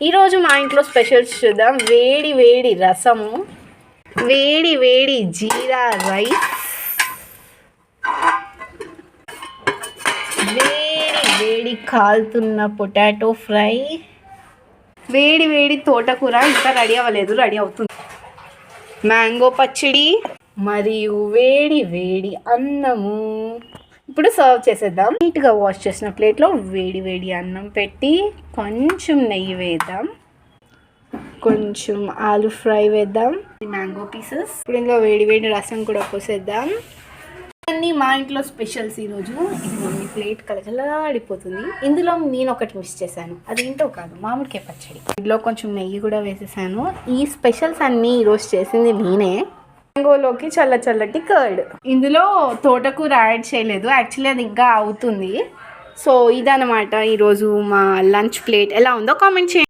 ఈరోజు మా ఇంట్లో స్పెషల్స్ చూద్దాం. వేడి వేడి రసము, వేడి వేడి జీరా రైస్, వేడి వేడి కాలుతున్న పొటాటో ఫ్రై, వేడి వేడి తోటకూర ఇంకా రెడీ అవ్వలేదు, రెడీ అవుతుంది, మ్యాంగో పచ్చడి మరియు వేడి వేడి అన్నము. ఇప్పుడు సర్వ్ చేసేద్దాం. నీట్గా వాష్ చేసిన ప్లేట్లో వేడి వేడి అన్నం పెట్టి కొంచెం నెయ్యి వేద్దాం, కొంచెం ఆలు ఫ్రై వేద్దాం, మ్యాంగో పీసెస్. ఇప్పుడు ఇందులో వేడి వేడి రసం కూడా పోసేద్దాం. అన్నీ మా ఇంట్లో స్పెషల్స్ ఈరోజు. ఇది మమ్మీ ప్లేట్ కలకలాడిపోతుంది. ఇందులో నేను ఒకటి మిస్ చేశాను, అదేంటో కాదు, మామిడికాయ పచ్చడి. ఇందులో కొంచెం నెయ్యి కూడా వేసేసాను. ఈ స్పెషల్స్ అన్నీ ఈరోజు చేసింది నేనే. మ్యాంగోలోకి చల్లటి కర్డ్. ఇందులో తోటకూర యాడ్ చేయలేదు, యాక్చువల్లీ అది ఇంకా అవుతుంది. సో ఇదన్నమాట ఈరోజు మా లంచ్ ప్లేట్. ఎలా ఉందో కామెంట్ చేయండి.